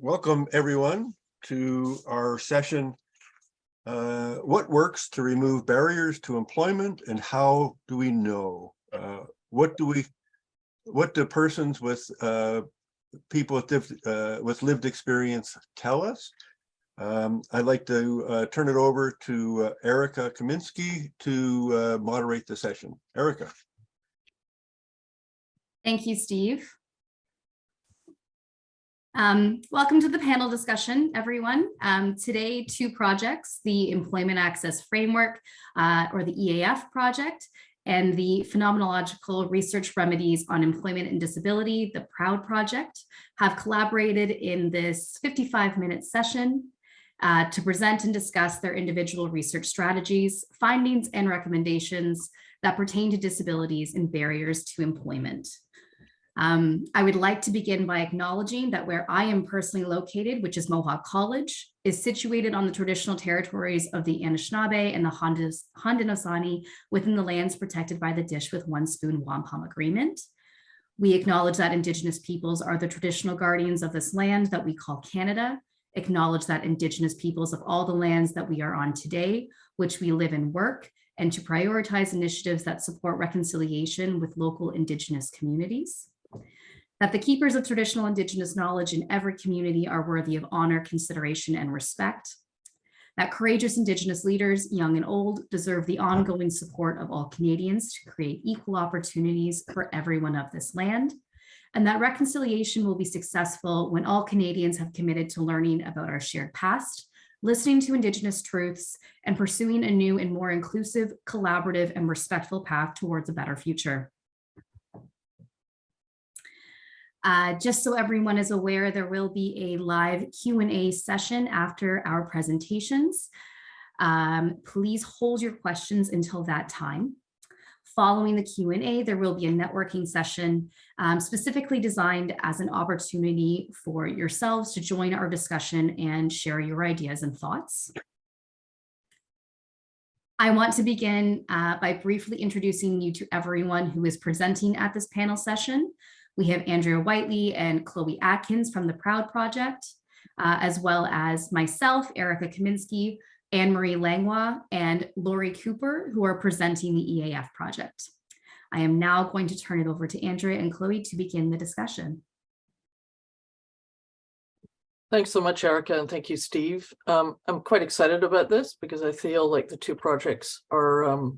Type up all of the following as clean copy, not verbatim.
Welcome everyone to our session, what works to remove barriers to employment and how do we know? What do persons with people with lived experience tell us? I'd like to turn it over to Eryka Kaminsky to moderate the session. Eryka. Thank you, Steve. Welcome to the panel discussion, everyone. Today, two projects, the Employment Access Framework, or the EAF project, and the Phenomenological Research Remedies on Employment and Disability, the PROUD project, have collaborated in this 55-minute session to present and discuss their individual research strategies, findings, and recommendations that pertain to disabilities and barriers to employment. I would like to begin by acknowledging that where I am personally located, which is Mohawk College, is situated on the traditional territories of the Anishinaabe and the Haudenosaunee within the lands protected by the Dish with One Spoon Wampum Agreement. We acknowledge that Indigenous peoples are the traditional guardians of this land that we call Canada, acknowledge that Indigenous peoples of all the lands that we are on today, which we live and work, and to prioritize initiatives that support reconciliation with local Indigenous communities. That the keepers of traditional Indigenous knowledge in every community are worthy of honor, consideration, and respect. That courageous Indigenous leaders, young and old, deserve the ongoing support of all Canadians to create equal opportunities for everyone of this land. And that reconciliation will be successful when all Canadians have committed to learning about our shared past, listening to Indigenous truths, and pursuing a new and more inclusive, collaborative, and respectful path towards a better future. Just so everyone is aware, there will be a live Q&A session after our presentations. Please hold your questions until that time. Following the Q&A, there will be a networking session specifically designed as an opportunity for yourselves to join our discussion and share your ideas and thoughts. I want to begin by briefly introducing you to everyone who is presenting at this panel session. We have Andrea Whiteley and Chloe Atkins from the PROUD project, as well as myself, Eryka Kaminsky, Anne-Marie Langlois, and Lori Cooper, who are presenting the EAF project. I am now going to turn it over to Andrea and Chloe to begin the discussion. Thanks so much, Eryka, and thank you, Steve. I'm quite excited about this because I feel like the two projects are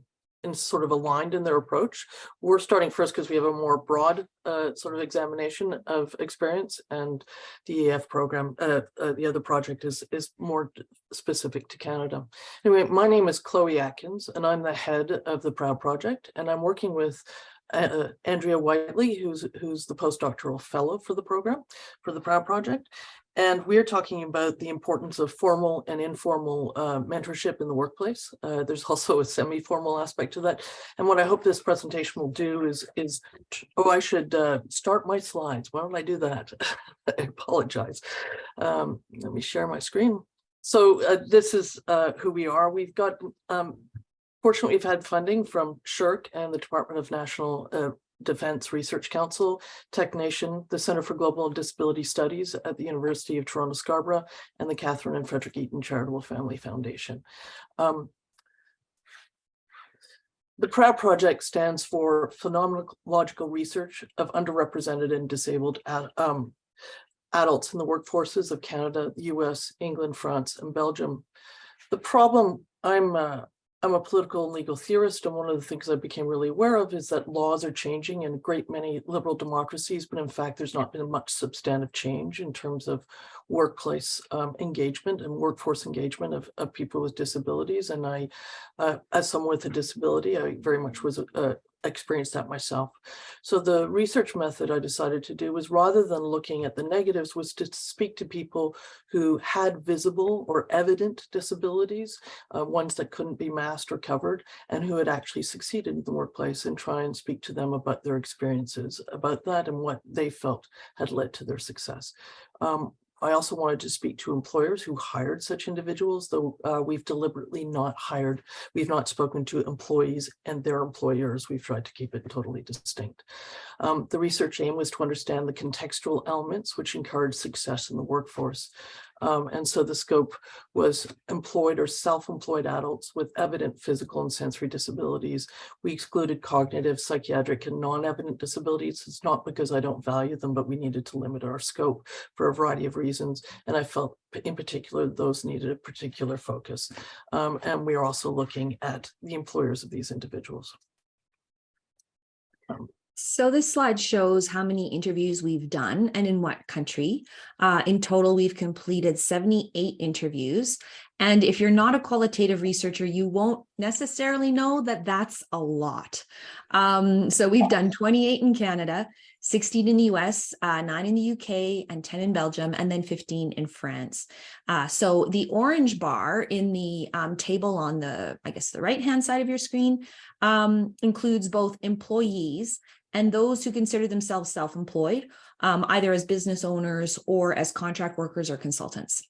sort of aligned in their approach. We're starting first because we have a more broad sort of examination of experience, and the EAF program, the other project is more specific to Canada. Anyway, my name is Chloe Atkins, and I'm the head of the PROUD project, and I'm working with Andrea Whiteley, who's the postdoctoral fellow for the program, for the PROUD project. And we're talking about the importance of formal and informal mentorship in the workplace. There's also a semi-formal aspect to that. And what I hope this presentation will do is I should start my slides. Why don't I do that? I apologize. Let me share my screen. So this is who we are. We've got, fortunately, we've had funding from SSHRC and the Department of National Defense Research Council, TechNation, the Center for Global Disability Studies at the University of Toronto Scarborough, and the Catherine and Frederick Eaton Charitable Family Foundation. The PROUD project stands for Phenomenological Research of Underrepresented and Disabled Adults in the Workforces of Canada, the US, England, France, and Belgium. The problem, I'm a political and legal theorist, and one of the things I became really aware of is that laws are changing in a great many liberal democracies, but in fact, there's not been much substantive change in terms of workplace engagement and workforce engagement of people with disabilities. And I, as someone with a disability, I very much was experienced that myself. So the research method I decided to do was, rather than looking at the negatives, was to speak to people who had visible or evident disabilities, ones that couldn't be masked or covered, and who had actually succeeded in the workplace, and try and speak to them about their experiences about that and what they felt had led to their success. I also wanted to speak to employers who hired such individuals, though we've deliberately not hired, we've not spoken to employees and their employers. We've tried to keep it totally distinct. The research aim was to understand the contextual elements which encourage success in the workforce. And so the scope was employed or self-employed adults with evident physical and sensory disabilities. We excluded cognitive, psychiatric, and non-evident disabilities. It's not because I don't value them, but we needed to limit our scope for a variety of reasons. And I felt in particular, those needed a particular focus. And we are also looking at the employers of these individuals. So this slide shows how many interviews we've done and in what country. In total, we've completed 78 interviews. And if you're not a qualitative researcher, you won't necessarily know that that's a lot. So we've done 28 in Canada, 16 in the US, 9 in the UK, and 10 in Belgium, and then 15 in France. So the orange bar in the table on the, I guess, the right-hand side of your screen includes both employees and those who consider themselves self-employed, either as business owners or as contract workers or consultants.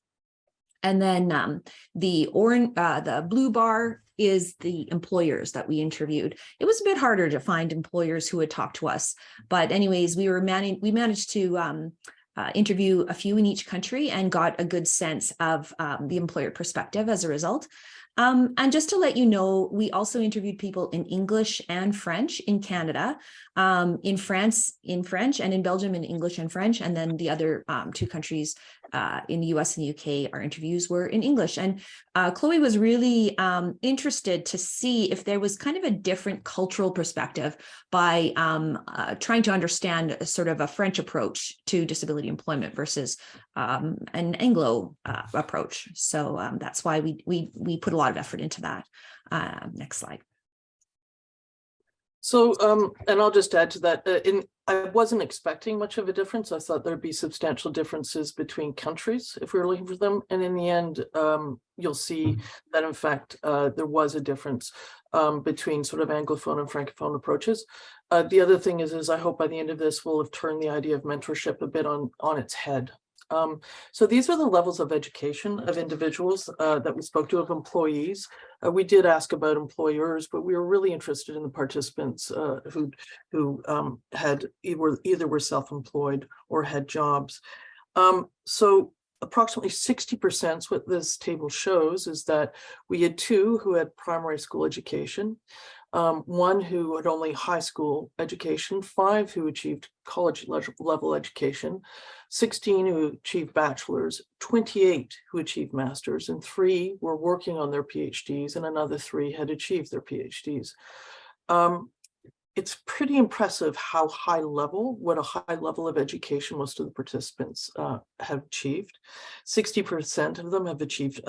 And then the blue bar is the employers that we interviewed. It was a bit harder to find employers who would talk to us, but anyways, we managed to interview a few in each country and got a good sense of the employer perspective as a result. And just to let you know, we also interviewed people in English and French in Canada, in France in French, and in Belgium in English and French. And then the other two countries in the US and the UK, our interviews were in English. And Chloe was really interested to see if there was kind of a different cultural perspective by trying to understand sort of a French approach to disability employment versus an Anglo approach. So that's why we put a lot of effort into that. Next slide. So, and I'll just add to that, I wasn't expecting much of a difference. I thought there'd be substantial differences between countries if we were looking for them. And in the end, you'll see that in fact, there was a difference between sort of Anglophone and Francophone approaches. The other thing is I hope by the end of this, we'll have turned the idea of mentorship a bit on its head. So these are the levels of education of individuals that we spoke to, of employees. We did ask about employers, but we were really interested in the participants who had either were self-employed or had jobs. So approximately 60%, what this table shows is that we had 2 who had primary school education, 1 who had only high school education, 5 who achieved college level education, 16 who achieved bachelor's, 28 who achieved master's, and 3 were working on their PhDs, and another 3 had achieved their PhDs. It's pretty impressive how what a high level of education most of the participants have achieved. 60% of them have achieved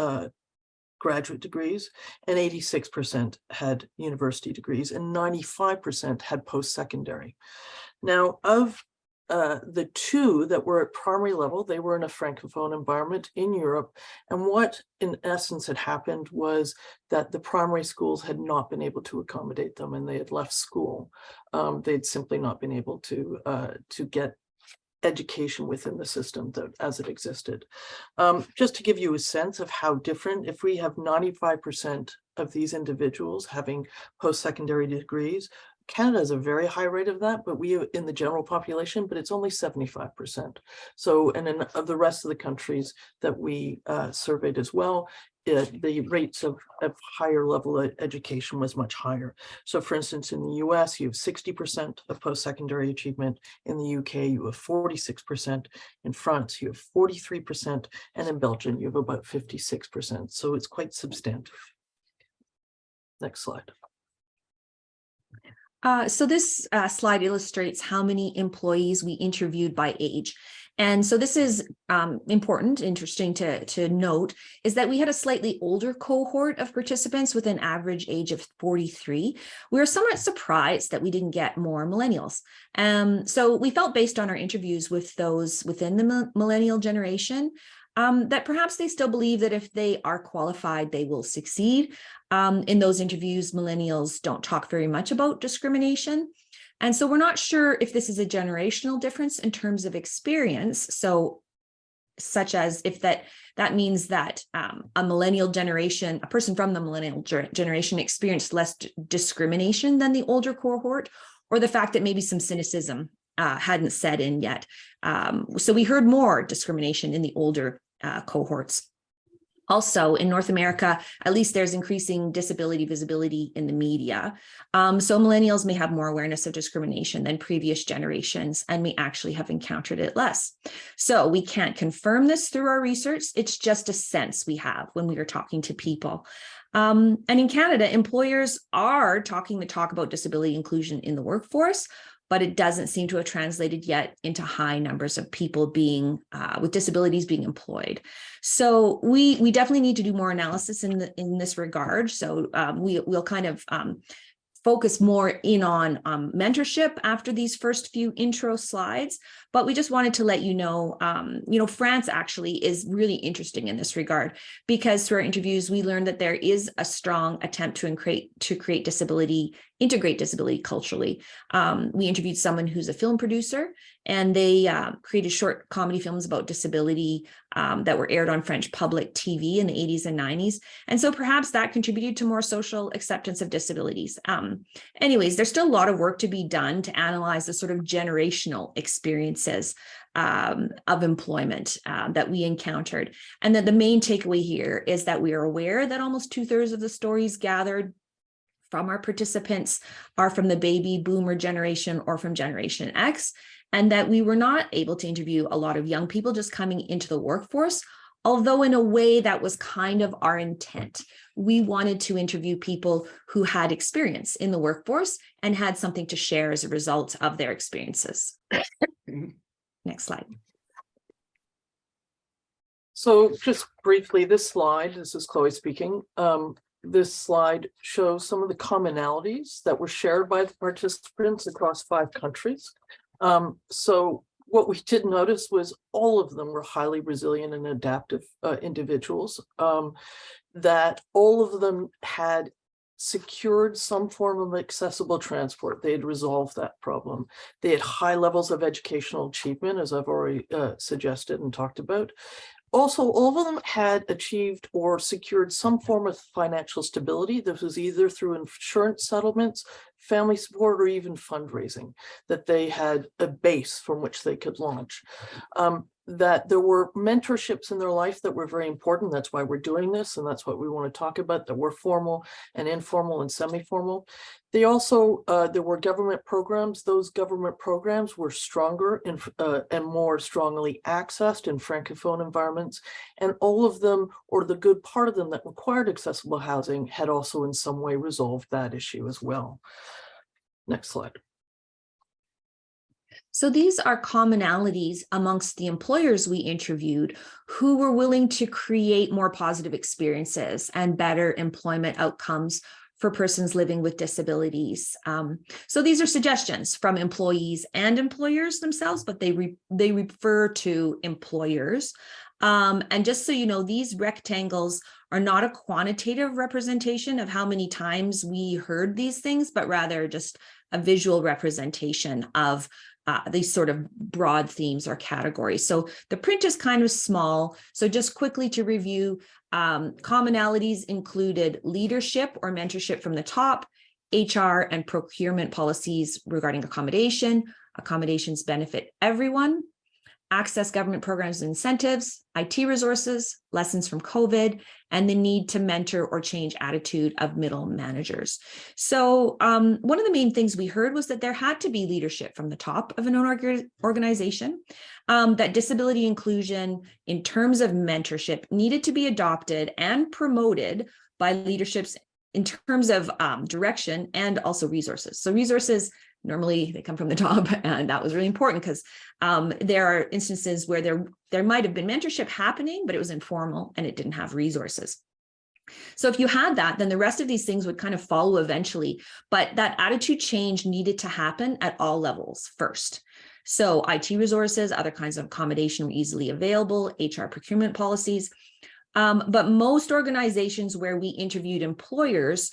graduate degrees, and 86% had university degrees, and 95% had post-secondary. Now, of the 2 that were at primary level, they were in a Francophone environment in Europe. And what in essence had happened was that the primary schools had not been able to accommodate them, and they had left school. They'd simply not been able to get education within the system as it existed. Just to give you a sense of how different, if we have 95% of these individuals having post-secondary degrees, Canada has a very high rate of that, but we in the general population, but it's only 75%. So, and in the rest of the countries that we surveyed as well, the rates of higher level education was much higher. So for instance, in the US, you have 60% of post-secondary achievement. In the UK, you have 46%. In France, you have 43%. And in Belgium, you have about 56%. So it's quite substantive. Next slide. So this slide illustrates how many employees we interviewed by age. And so this is important, interesting to note, is that we had a slightly older cohort of participants with an average age of 43. We were somewhat surprised that we didn't get more millennials. So we felt based on our interviews with those within the millennial generation, that perhaps they still believe that if they are qualified, they will succeed. In those interviews, millennials don't talk very much about discrimination. And so we're not sure if this is a generational difference in terms of experience. So such as if that means that a millennial generation, a person from the millennial generation experienced less discrimination than the older cohort, or the fact that maybe some cynicism hadn't set in yet. So we heard more discrimination in the older cohorts. Also, in North America, at least there's increasing disability visibility in the media. So millennials may have more awareness of discrimination than previous generations and may actually have encountered it less. So we can't confirm this through our research. It's just a sense we have when we are talking to people. And in Canada, employers are talking the talk about disability inclusion in the workforce, but it doesn't seem to have translated yet into high numbers of people being with disabilities being employed. So we definitely need to do more analysis in this regard. So we'll kind of focus more in on mentorship after these first few intro slides, but we just wanted to let you know, France actually is really interesting in this regard, because through our interviews, we learned that there is a strong attempt to integrate disability culturally. We interviewed someone who's a film producer, and they created short comedy films about disability that were aired on French public TV in the 80s and 90s. And so perhaps that contributed to more social acceptance of disabilities. Anyways, there's still a lot of work to be done to analyze the sort of generational experiences of employment that we encountered. And that the main takeaway here is that we are aware that almost 2/3 of the stories gathered from our participants are from the baby boomer generation or from Generation X, and that we were not able to interview a lot of young people just coming into the workforce, although in a way that was kind of our intent. We wanted to interview people who had experience in the workforce and had something to share as a result of their experiences. Next slide. So just briefly, this is Chloe speaking. This slide shows some of the commonalities that were shared by the participants across 5 countries. So what we did notice was all of them were highly resilient and adaptive individuals, that all of them had secured some form of accessible transport. They had resolved that problem. They had high levels of educational achievement, as I've already suggested and talked about. Also, all of them had achieved or secured some form of financial stability. This was either through insurance settlements, family support, or even fundraising, that they had a base from which they could launch. That there were mentorships in their life that were very important. That's why we're doing this, and that's what we want to talk about, that were formal and informal and semi-formal. They also, there were government programs. Those government programs were stronger and more strongly accessed in Francophone environments. And all of them, or the good part of them that required accessible housing, had also in some way resolved that issue as well. Next slide. So these are commonalities amongst the employers we interviewed who were willing to create more positive experiences and better employment outcomes for persons living with disabilities. So these are suggestions from employees and employers themselves, but they refer to employers. And just so you know, these rectangles are not a quantitative representation of how many times we heard these things, but rather just a visual representation of these sort of broad themes or categories. So the print is kind of small. So just quickly to review, commonalities included leadership or mentorship from the top, HR and procurement policies regarding accommodation. Accommodations benefit everyone. Access government programs and incentives, IT resources, lessons from COVID, and the need to mentor or change attitude of middle managers. So one of the main things we heard was that there had to be leadership from the top of an organization, that disability inclusion in terms of mentorship needed to be adopted and promoted by leaderships in terms of direction and also resources. So resources, normally they come from the top, and that was really important because there are instances where there might have been mentorship happening, but it was informal and it didn't have resources. So if you had that, then the rest of these things would kind of follow eventually, but that attitude change needed to happen at all levels first. So IT resources, other kinds of accommodation were easily available, HR procurement policies, but most organizations where we interviewed employers,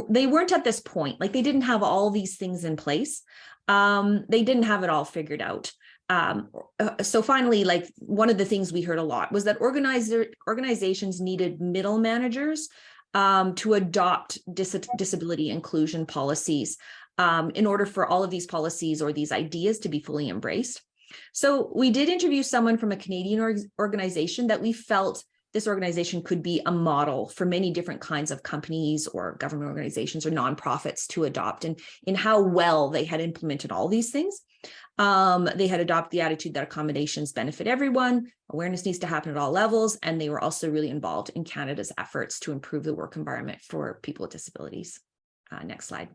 they weren't at this point. Like, they didn't have all these things in place. They didn't have it all figured out. So finally, like one of the things we heard a lot was that organizations needed middle managers to adopt disability inclusion policies in order for all of these policies or these ideas to be fully embraced. So we did interview someone from a Canadian organization that we felt this organization could be a model for many different kinds of companies or government organizations or nonprofits to adopt, and in how well they had implemented all these things. They had adopted the attitude that accommodations benefit everyone, awareness needs to happen at all levels, and they were also really involved in Canada's efforts to improve the work environment for people with disabilities. Next slide.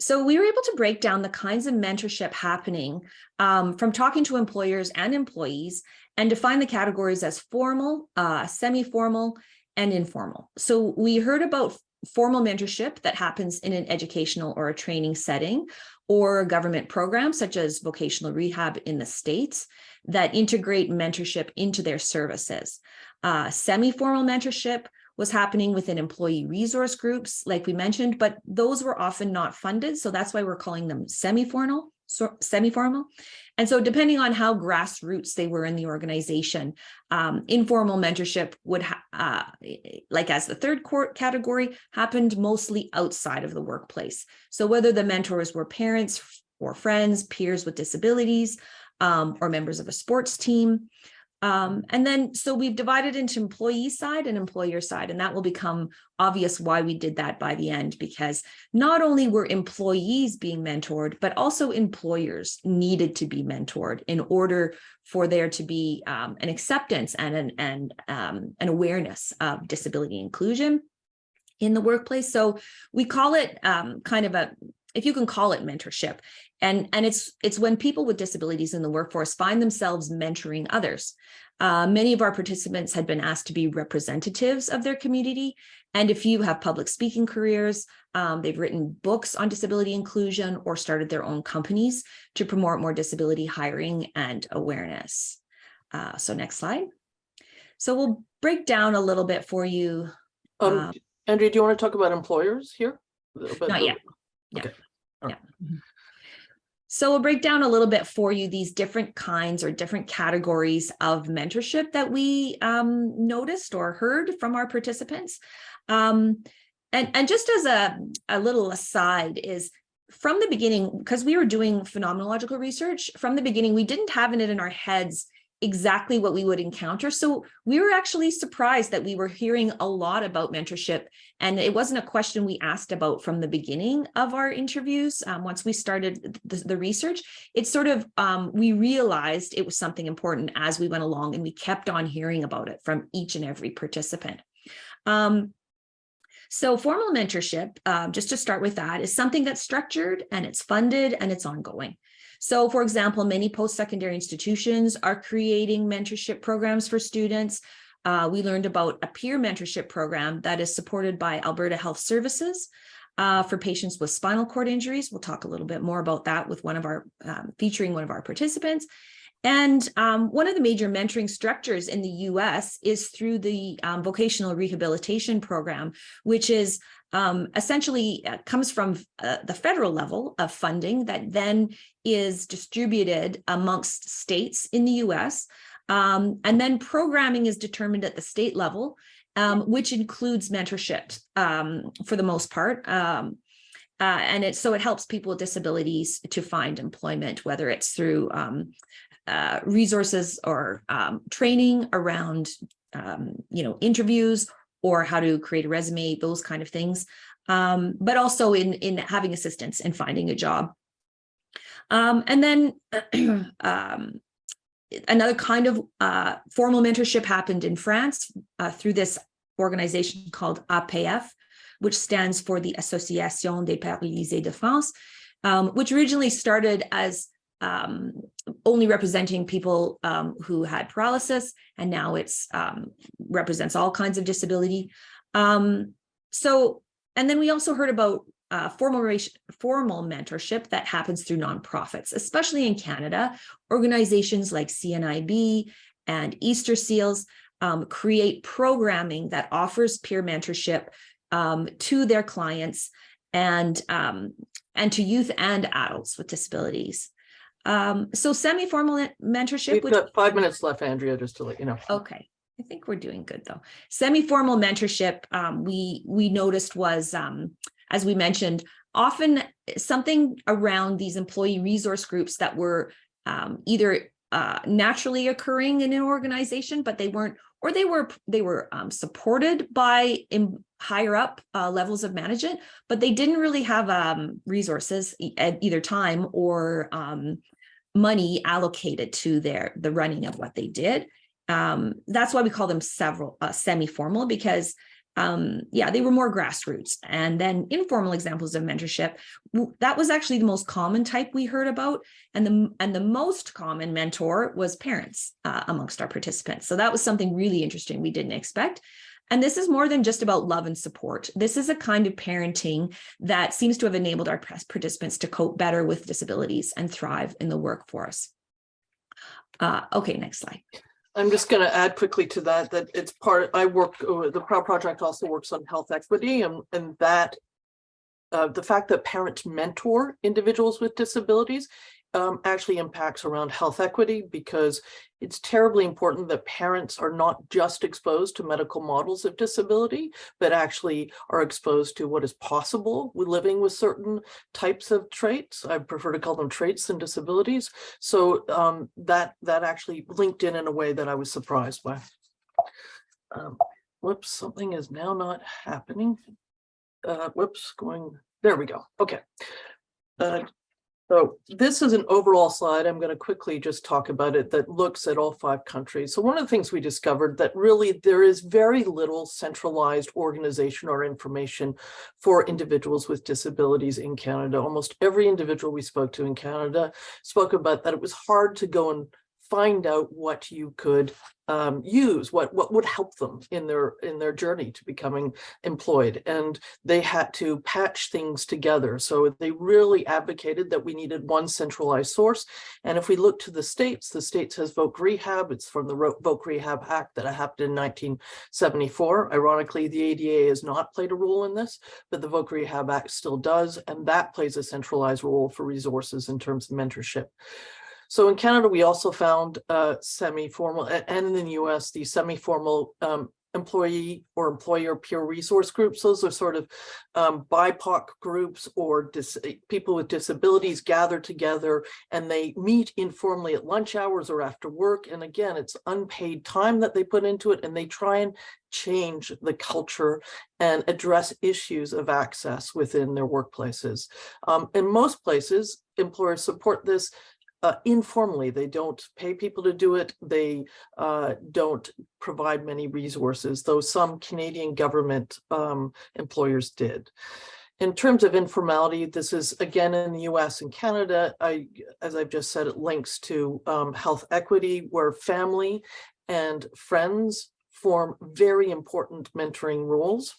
So we were able to break down the kinds of mentorship happening from talking to employers and employees, and define the categories as formal, semi-formal, and informal. So we heard about formal mentorship that happens in an educational or a training setting, or government programs such as vocational rehab in the States that integrate mentorship into their services. Semi-formal mentorship was happening within employee resource groups, like we mentioned, but those were often not funded. So that's why we're calling them semi-formal. And so depending on how grassroots they were in the organization, informal mentorship would, like as the third category, happened mostly outside of the workplace. So whether the mentors were parents or friends, peers with disabilities, or members of a sports team. And then, so we've divided into employee side and employer side, and that will become obvious why we did that by the end, because not only were employees being mentored, but also employers needed to be mentored in order for there to be an acceptance and an awareness of disability inclusion in the workplace. So we call it kind of a, if you can call it mentorship. And it's when people with disabilities in the workforce find themselves mentoring others. Many of our participants had been asked to be representatives of their community. And if you have public speaking careers, they've written books on disability inclusion or started their own companies to promote more disability hiring and awareness. So next slide. So we'll break down a little bit for you. Andrea, do you want to talk about employers here? Not yet. Yeah. Okay. Yeah. So we'll break down a little bit for you these different kinds or different categories of mentorship that we noticed or heard from our participants. And just as a little aside is, from the beginning, because we were doing phenomenological research, from the beginning, we didn't have it in our heads exactly what we would encounter. So we were actually surprised that we were hearing a lot about mentorship, and it wasn't a question we asked about from the beginning of our interviews. Once we started the research, it's sort of, we realized it was something important as we went along, and we kept on hearing about it from each and every participant. So formal mentorship, just to start with that, is something that's structured and it's funded and it's ongoing. So for example, many post-secondary institutions are creating mentorship programs for students. We learned about a peer mentorship program that is supported by Alberta Health Services for patients with spinal cord injuries. We'll talk a little bit more about that with one of our, featuring one of our participants. And one of the major mentoring structures in the US is through the vocational rehabilitation program, which is essentially comes from the federal level of funding that then is distributed amongst states in the US. And then programming is determined at the state level, which includes mentorship for the most part. And so it helps people with disabilities to find employment, whether it's through resources or training around, interviews or how to create a resume, those kind of things, but also in having assistance in finding a job. And then another kind of formal mentorship happened in France through this organization called EAF, which stands for the Association des Paralysés de France, which originally started as only representing people who had paralysis, and now it's represents all kinds of disability. And then we also heard about formal mentorship that happens through nonprofits, especially in Canada. Organizations like CNIB and Easter Seals create programming that offers peer mentorship to their clients and to youth and adults with disabilities. So semi-formal mentorship, We've which got 5 minutes left, Andrea, just to let you know. okay. I think we're doing good though. Semi-formal mentorship, we noticed was, as we mentioned, often something around these employee resource groups that were either naturally occurring in an organization, but they weren't, or they were supported by higher up levels of management, but they didn't really have resources at either time or money allocated to the running of what they did. That's why we call them semi-formal, because they were more grassroots. And then informal examples of mentorship, that was actually the most common type we heard about. And the most common mentor was parents amongst our participants. So that was something really interesting we didn't expect. And this is more than just about love and support. This is a kind of parenting that seems to have enabled our participants to cope better with disabilities and thrive in the workforce. Okay, next slide. I'm just going to add quickly to that it's part, the PROUD project also works on health equity, and that the fact that parents mentor individuals with disabilities actually impacts around health equity, because it's terribly important that parents are not just exposed to medical models of disability, but actually are exposed to what is possible with living with certain types of traits. I prefer to call them traits than disabilities. So that actually linked in a way that I was surprised by. Whoops, something is now not happening. There we go. Okay. So this is an overall slide. I'm going to quickly just talk about it that looks at all 5 countries. So one of the things we discovered that really there is very little centralized organization or information for individuals with disabilities in Canada. Almost every individual we spoke to in Canada spoke about that it was hard to go and find out what you could use, what would help them in their journey to becoming employed, and they had to patch things together. So they really advocated that we needed one centralized source. And if we look to the states has Voc Rehab. It's from the Voc Rehab Act that happened in 1974. Ironically, the ADA has not played a role in this, but the Voc Rehab Act still does, and that plays a centralized role for resources in terms of mentorship. So in Canada, we also found semi-formal, and in the US, the semi-formal employee or employer peer resource groups. Those are sort of BIPOC groups or people with disabilities gather together, and they meet informally at lunch hours or after work. And again, it's unpaid time that they put into it, and they try and change the culture and address issues of access within their workplaces. In most places, employers support this informally. They don't pay people to do it. They don't provide many resources, though some Canadian government employers did. In terms of informality, this is again in the US and Canada. As I've just said, it links to health equity, where family and friends form very important mentoring roles.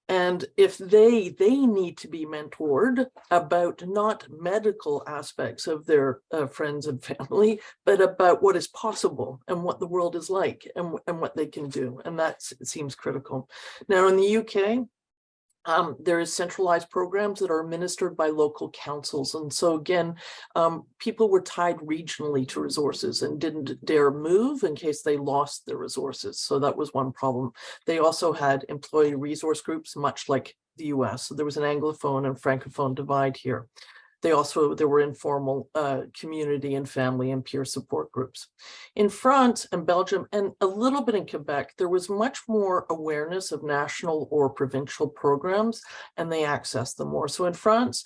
And if they need to be mentored about not medical aspects of their friends and family, but about what is possible and what the world is like and what they can do. And that seems critical. Now in the UK, there is centralized programs that are administered by local councils. And so again, people were tied regionally to resources and didn't dare move in case they lost their resources. So that was one problem. They also had employee resource groups, much like the US. So there was an Anglophone and Francophone divide here. There were informal community and family and peer support groups. In France and Belgium, and a little bit in Quebec, there was much more awareness of national or provincial programs, and they accessed them more. So in France,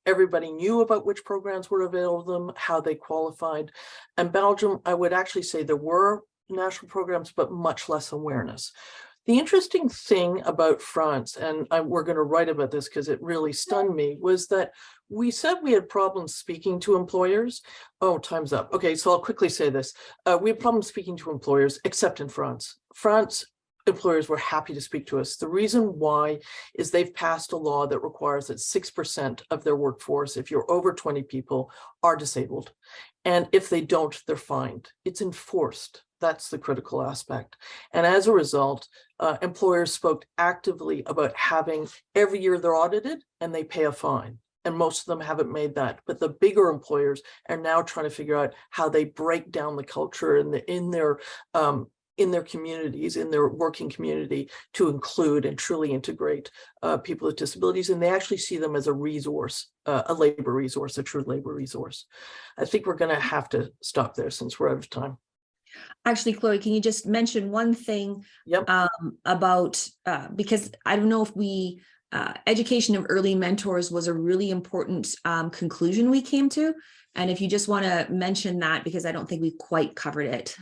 everybody knew about which programs were available to them, how they qualified. And Belgium, I would actually say there were national programs, but much less awareness. The interesting thing about France, and we're going to write about this because it really stunned me, was that we said we had problems speaking to employers. Oh, time's up. Okay, so I'll quickly say this. We had problems speaking to employers, except in France. France employers were happy to speak to us. The reason why is they've passed a law that requires that 6% of their workforce, if you're over 20 people, are disabled. And if they don't, they're fined. It's enforced. That's the critical aspect. And as a result, employers spoke actively about having every year they're audited and they pay a fine. and most of them haven't made that. But the bigger employers are now trying to figure out how they break down the culture in their communities, in their working community, to include and truly integrate people with disabilities. And they actually see them as a resource, a labor resource, a true labor resource. I think we're going to have to stop there since we're out of time. Actually, Chloe, can you just mention one thing about, because I don't know if we, education of early mentors was a really important conclusion we came to. And if you just want to mention that, because I don't think we quite covered it.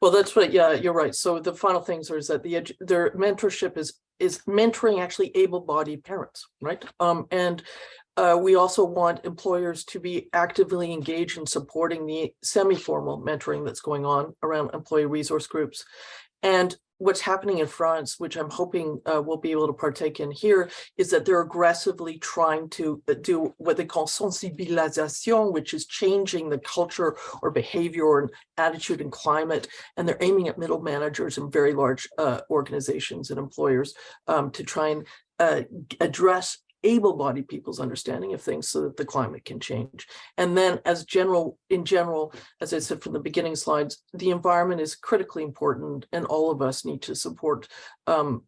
Well, that's right. Yeah, you're right. So the final things are that their mentorship is mentoring actually able-bodied parents, right? We also want employers to be actively engaged in supporting the semi-formal mentoring that's going on around employee resource groups. And what's happening in France, which I'm hoping we'll be able to partake in here, is that they're aggressively trying to do what they call sensibilisation, which is changing the culture or behavior or attitude and climate. And they're aiming at middle managers in very large organizations and employers to try and address able-bodied people's understanding of things so that the climate can change. And then in general, as I said from the beginning slides, the environment is critically important, and all of us need to support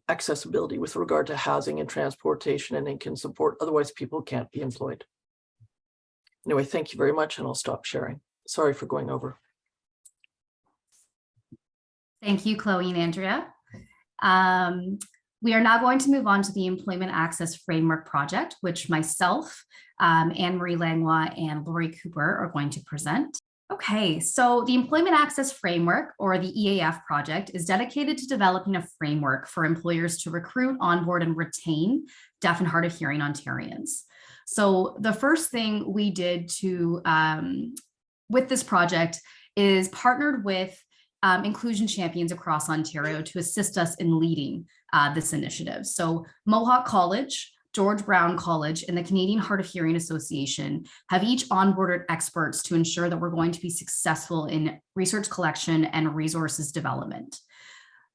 accessibility with regard to housing and transportation and income support. Otherwise, people can't be employed. Anyway, thank you very much, and I'll stop sharing. Sorry for going over. Thank you, Chloe and Andrea. We are now going to move on to the Employment Access Framework project, which myself, Anne-Marie Langlois, and Lori Cooper are going to present. Okay, so the Employment Access Framework, or the EAF project, is dedicated to developing a framework for employers to recruit, onboard, and retain deaf and hard of hearing Ontarians. So the first thing we did with this project is partnered with inclusion champions across Ontario to assist us in leading this initiative. So Mohawk College, George Brown College, and the Canadian Hard of Hearing Association have each onboarded experts to ensure that we're going to be successful in research collection and resources development.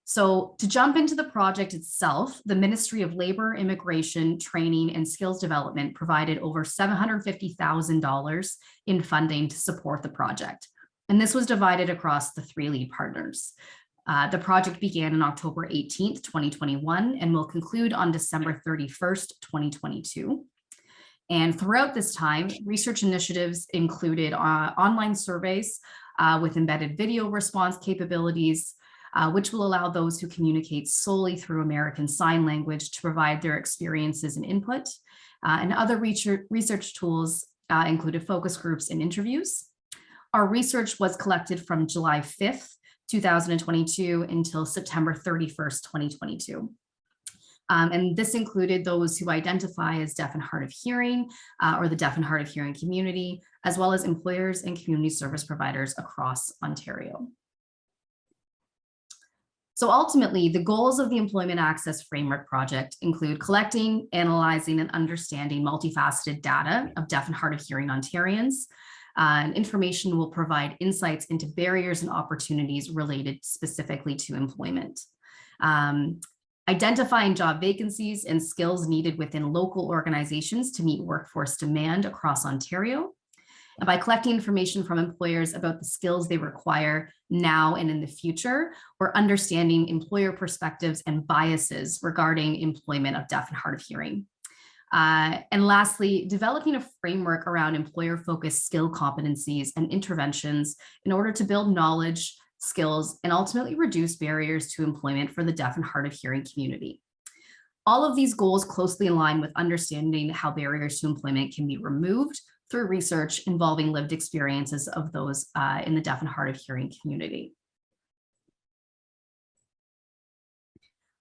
So to jump into the project itself, the Ministry of Labour, Immigration, Training, and Skills Development provided over $750,000 in funding to support the project. And this was divided across the 3 lead partners. The project began on October 18th, 2021, and will conclude on December 31st, 2022. And throughout this time, research initiatives included online surveys with embedded video response capabilities, which will allow those who communicate solely through American Sign Language to provide their experiences and input. And other research tools included focus groups and interviews. Our research was collected from July 5th, 2022 until September 31st, 2022. And this included those who identify as deaf and hard of hearing or the deaf and hard of hearing community, as well as employers and community service providers across Ontario. So ultimately, the goals of the Employment Access Framework project include collecting, analyzing, and understanding multifaceted data of deaf and hard of hearing Ontarians. And information will provide insights into barriers and opportunities related specifically to employment. Identifying job vacancies and skills needed within local organizations to meet workforce demand across Ontario. And by collecting information from employers about the skills they require now and in the future, we're understanding employer perspectives and biases regarding employment of deaf and hard of hearing. And lastly, developing a framework around employer-focused skill competencies and interventions in order to build knowledge, skills, and ultimately reduce barriers to employment for the deaf and hard of hearing community. All of these goals closely align with understanding how barriers to employment can be removed through research involving lived experiences of those in the deaf and hard of hearing community.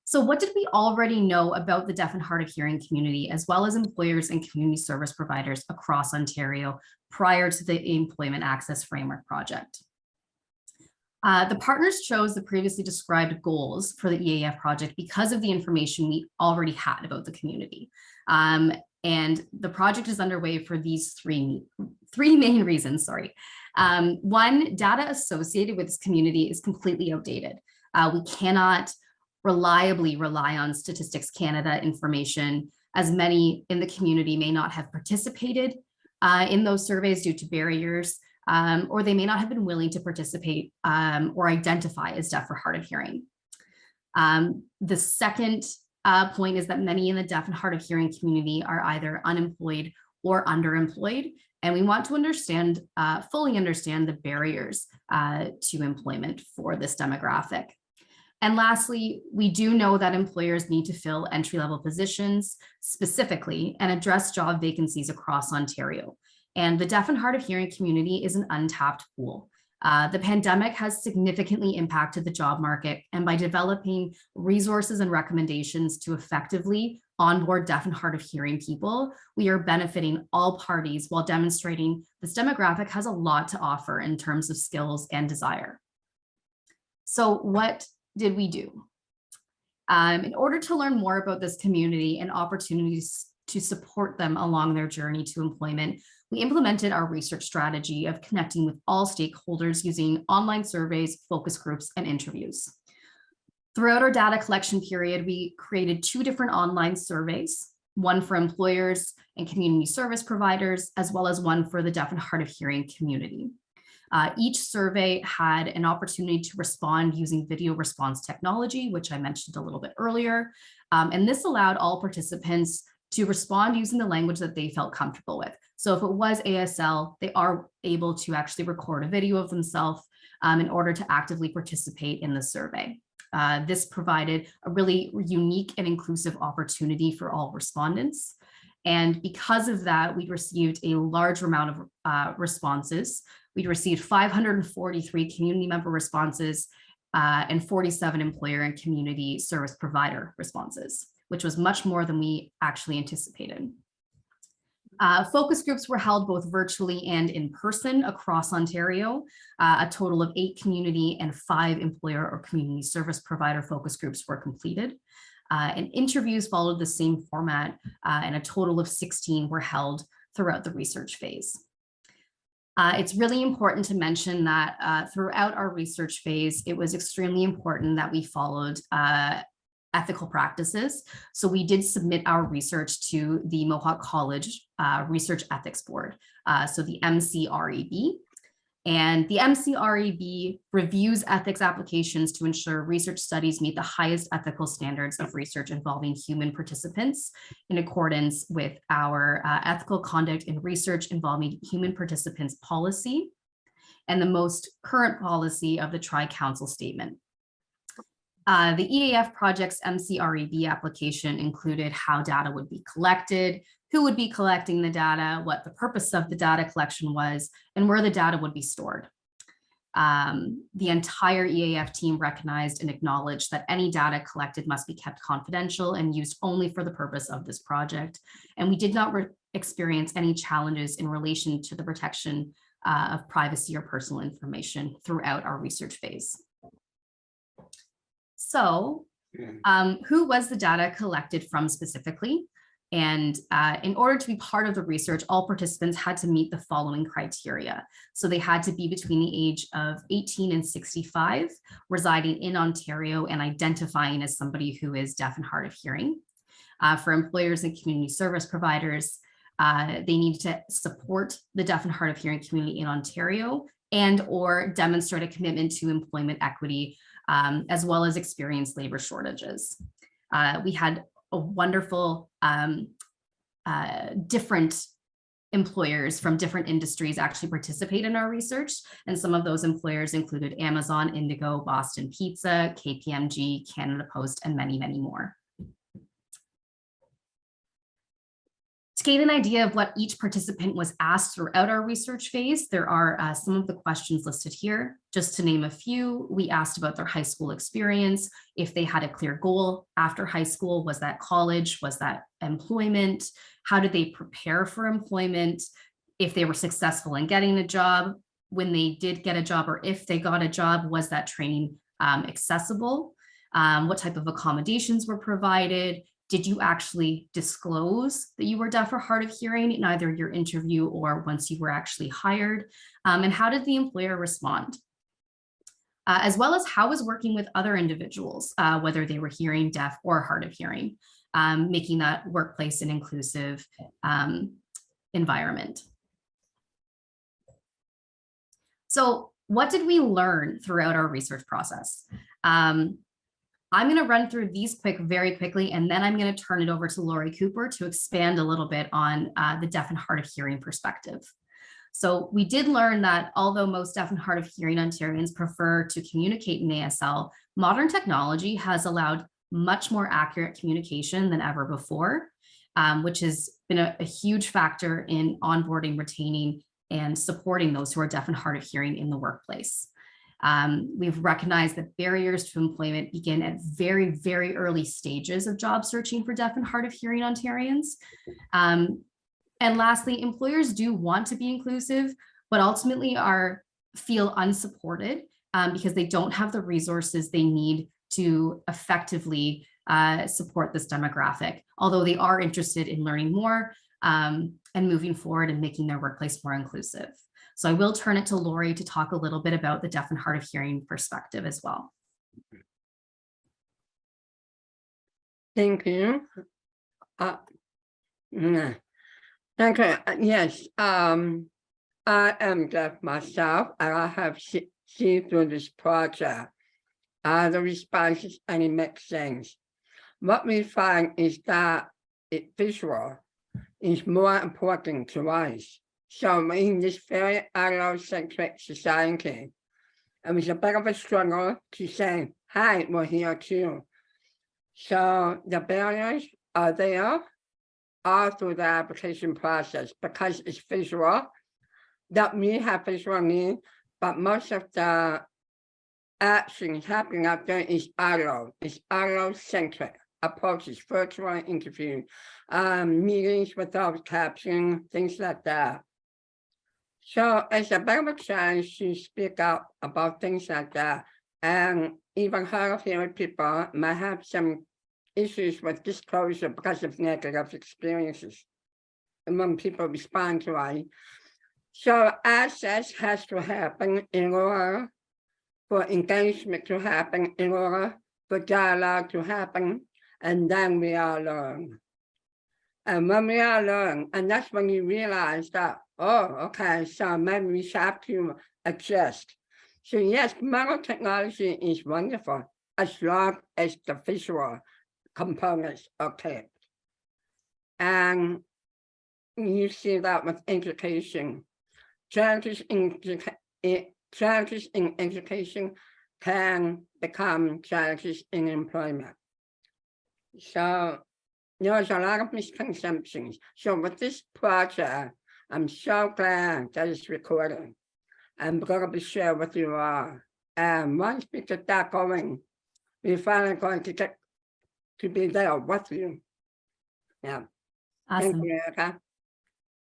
So what did we already know about the deaf and hard of hearing community, as well as employers and community service providers across Ontario prior to the Employment Access Framework project? The partners chose the previously described goals for the EAF project because of the information we already had about the community. And the project is underway for these three main reasons, One, data associated with this community is completely outdated. We cannot reliably rely on Statistics Canada information as many in the community may not have participated in those surveys due to barriers, or they may not have been willing to participate or identify as deaf or hard of hearing. The second point is that many in the deaf and hard of hearing community are either unemployed or underemployed, and we want to fully understand the barriers to employment for this demographic. And lastly, we do know that employers need to fill entry-level positions specifically and address job vacancies across Ontario. And the deaf and hard of hearing community is an untapped pool. The pandemic has significantly impacted the job market, and by developing resources and recommendations to effectively onboard deaf and hard of hearing people, we are benefiting all parties while demonstrating this demographic has a lot to offer in terms of skills and desire. So what did we do? In order to learn more about this community and opportunities to support them along their journey to employment, we implemented our research strategy of connecting with all stakeholders using online surveys, focus groups, and interviews. Throughout our data collection period, we created 2 different online surveys, one for employers and community service providers, as well as one for the deaf and hard of hearing community. Each survey had an opportunity to respond using video response technology, which I mentioned a little bit earlier. And this allowed all participants to respond using the language that they felt comfortable with. So if it was ASL, they are able to actually record a video of themselves in order to actively participate in the survey. This provided a really unique and inclusive opportunity for all respondents. And because of that, we received a large amount of responses. We received 543 community member responses and 47 employer and community service provider responses, which was much more than we actually anticipated. Focus groups were held both virtually and in person across Ontario. A total of 8 community and 5 employer or community service provider focus groups were completed. And interviews followed the same format, and a total of 16 were held throughout the research phase. It's really important to mention that throughout our research phase, it was extremely important that we followed ethical practices. So we did submit our research to the Mohawk College Research Ethics Board, so the MCREB. And the MCREB reviews ethics applications to ensure research studies meet the highest ethical standards of research involving human participants in accordance with our ethical conduct in research involving human participants policy and the most current policy of the Tri-Council Statement. The EAF project's MCREB application included how data would be collected, who would be collecting the data, what the purpose of the data collection was, and where the data would be stored. The entire EAF team recognized and acknowledged that any data collected must be kept confidential and used only for the purpose of this project. And we did not experience any challenges in relation to the protection of privacy or personal information throughout our research phase. So who was the data collected from specifically? And in order to be part of the research, all participants had to meet the following criteria. So they had to be between the age of 18 and 65, residing in Ontario and identifying as somebody who is deaf and hard of hearing. For employers and community service providers, they need to support the deaf and hard of hearing community in Ontario and or demonstrate a commitment to employment equity, as well as experience labor shortages. We had a wonderful different employers from different industries actually participate in our research. And some of those employers included Amazon, Indigo, Boston Pizza, KPMG, Canada Post, and many, many more. To gain an idea of what each participant was asked throughout our research phase, there are some of the questions listed here. Just to name a few, we asked about their high school experience, if they had a clear goal after high school, was that college, was that employment, how did they prepare for employment, if they were successful in getting a job, when they did get a job or if they got a job, was that training accessible, what type of accommodations were provided, did you actually disclose that you were deaf or hard of hearing in either your interview or once you were actually hired? And how did the employer respond? As well as how was working with other individuals, whether they were hearing, deaf, or hard of hearing. making that workplace an inclusive environment. So what did we learn throughout our research process? I'm going to run through these very quickly, and then I'm going to turn it over to Laurie Cooper to expand a little bit on the deaf and hard of hearing perspective. So we did learn that although most deaf and hard of hearing Ontarians prefer to communicate in ASL, modern technology has allowed much more accurate communication than ever before, which has been a huge factor in onboarding, retaining, and supporting those who are deaf and hard of hearing in the workplace. We've recognized that barriers to employment begin at very, very early stages of job searching for deaf and hard of hearing Ontarians. And lastly, employers do want to be inclusive, but ultimately feel unsupported because they don't have the resources they need to effectively support this demographic, although they are interested in learning more and moving forward and making their workplace more inclusive. So I will turn it to Laurie to talk a little bit about the deaf and hard of hearing perspective as well. Thank you. Thank you. Yes, I am deaf myself, and I have seen through this project the responses and it makes sense. What we find is that visual is more important to us. So in this very Anglo-centric society, it was a bit of a struggle to say, hi, we're here too. So the barriers are there all through the application process because it's visual, that we have visual needs, but most of the actions happening out there is Anglo-centric approaches, virtual interview, meetings without captioning, things like that. So it's a bit of a chance to speak up about things like that. And even hard of hearing people might have some issues with disclosure because of negative experiences and when people respond to it. So access has to happen in order for engagement to happen, in order for dialogue to happen, and then we all learn. And when we all learn, and that's when you realize that, oh, okay, so maybe we have to adjust. So yes, modern technology is wonderful as long as the visual components are kept. And you see that with education. Challenges in education can become challenges in employment. So there's a lot of misconceptions. So with this project, I'm so glad that it's recorded. I'm going to be sharing with you all. And once we get that going, we're finally going to get to be there with you. Yeah. Awesome. Thank you, Eryka.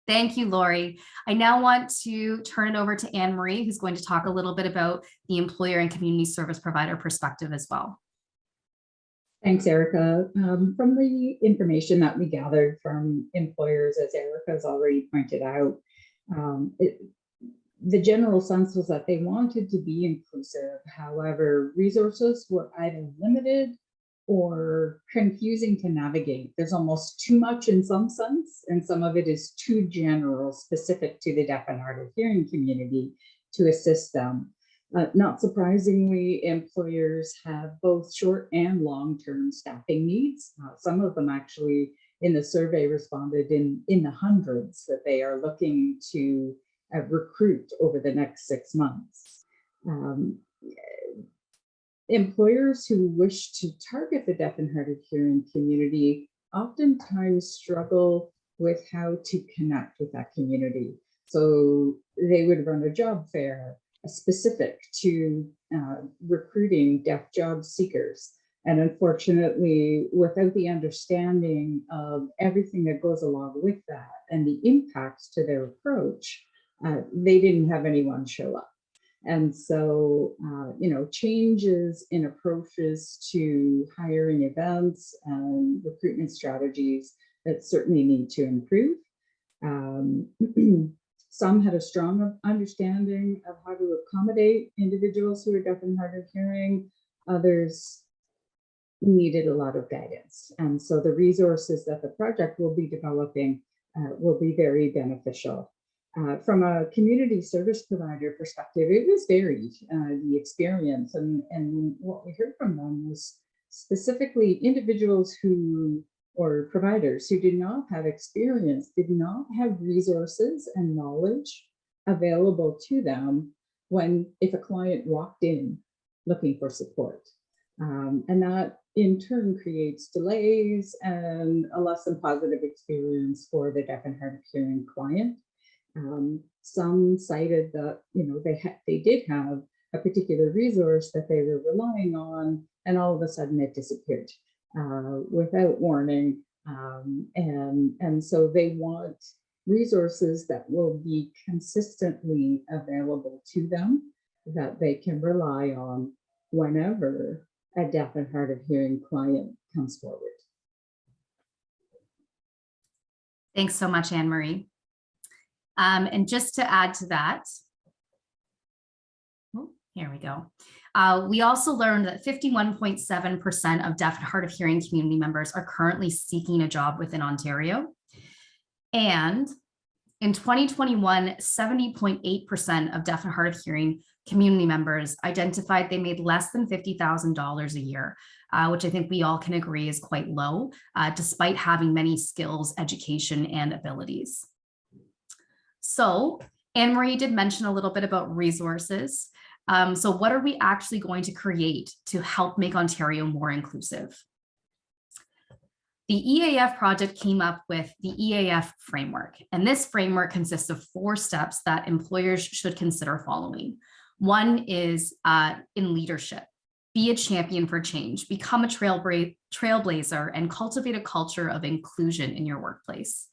Thank you, Laurie. I now want to turn it over to Anne-Marie, who's going to talk a little bit about the employer and community service provider perspective as well. Thanks, Eryka. From the information that we gathered from employers, as Eryka has already pointed out, the general sense was that they wanted to be inclusive. However, resources were either limited or confusing to navigate. There's almost too much in some sense, and some of it is too general, specific to the deaf and hard of hearing community to assist them. Not surprisingly, employers have both short and long-term staffing needs. Some of them actually in the survey responded in the hundreds that they are looking to recruit over the next 6 months. Employers who wish to target the deaf and hard of hearing community oftentimes struggle with how to connect with that community. So they would run a job fair specific to recruiting deaf job seekers. And unfortunately, without the understanding of everything that goes along with that and the impacts to their approach, they didn't have anyone show up. And so, changes in approaches to hiring events and recruitment strategies that certainly need to improve. Some had a strong understanding of how to accommodate individuals who are deaf and hard of hearing. Others needed a lot of guidance. And so the resources that the project will be developing will be very beneficial. From a community service provider perspective, it was varied, the experience, and what we heard from them was specifically individuals who, or providers who did not have experience, did not have resources and knowledge available to them if a client walked in looking for support. And that in turn creates delays and a less than positive experience for the deaf and hard of hearing client. Some cited that, you know, they did have a particular resource that they were relying on, and all of a sudden it disappeared without warning. And so they want resources that will be consistently available to them, that they can rely on whenever a deaf and hard of hearing client comes forward. Thanks so much, Anne-Marie. And just to add to that, here we go. We also learned that 51.7% of deaf and hard of hearing community members are currently seeking a job within Ontario. And in 2021, 70.8% of deaf and hard of hearing community members identified they made less than $50,000 a year, which I think we all can agree is quite low, despite having many skills, education, and abilities. So Anne-Marie did mention a little bit about resources. So what are we actually going to create to help make Ontario more inclusive? The EAF project came up with the EAF Framework, and this framework consists of 4 steps that employers should consider following. One is in leadership. Be a champion for change, become a trailblazer, and cultivate a culture of inclusion in your workplace.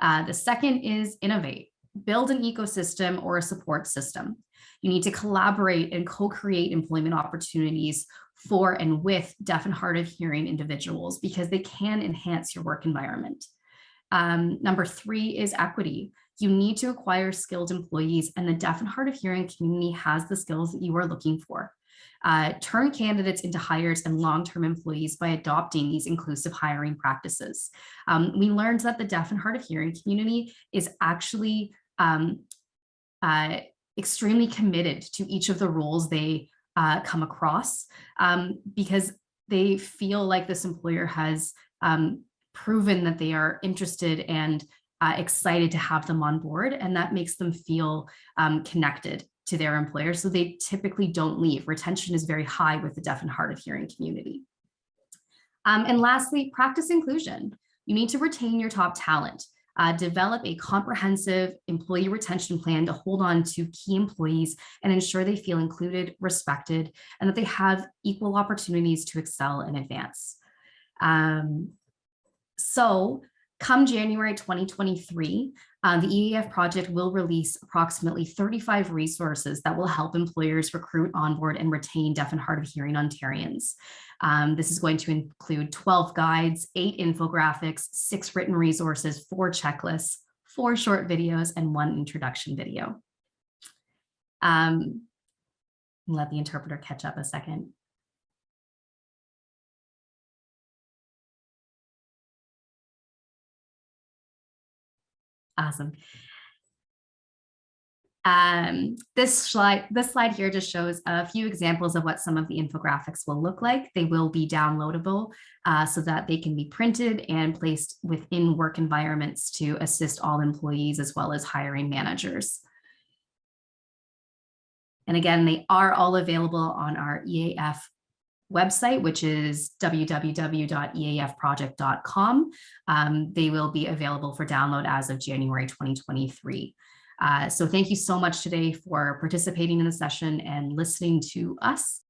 The second is innovate. Build an ecosystem or a support system. You need to collaborate and co-create employment opportunities for and with deaf and hard of hearing individuals because they can enhance your work environment. Number 3 is equity. You need to acquire skilled employees, and the deaf and hard of hearing community has the skills that you are looking for. Turn candidates into hires and long-term employees by adopting these inclusive hiring practices. We learned that the deaf and hard of hearing community is actually extremely committed to each of the roles they come across because they feel like this employer has proven that they are interested and excited to have them on board, and that makes them feel connected to their employer. So they typically don't leave. Retention is very high with the deaf and hard of hearing community. And lastly, practice inclusion. You need to retain your top talent. Develop a comprehensive employee retention plan to hold on to key employees and ensure they feel included, respected, and that they have equal opportunities to excel and advance. So come January 2023, the EAF project will release approximately 35 resources that will help employers recruit, onboard, and retain deaf and hard of hearing Ontarians. This is going to include 12 guides, 8 infographics, 6 written resources, 4 checklists, 4 short videos, and 1 introduction video. Let the interpreter catch up a second. Awesome. This slide here just shows a few examples of what some of the infographics will look like. They will be downloadable so that they can be printed and placed within work environments to assist all employees as well as hiring managers. And again, they are all available on our EAF website, which is www.eafproject.com. They will be available for download as of January 2023. So thank you so much today for participating in the session and listening to us.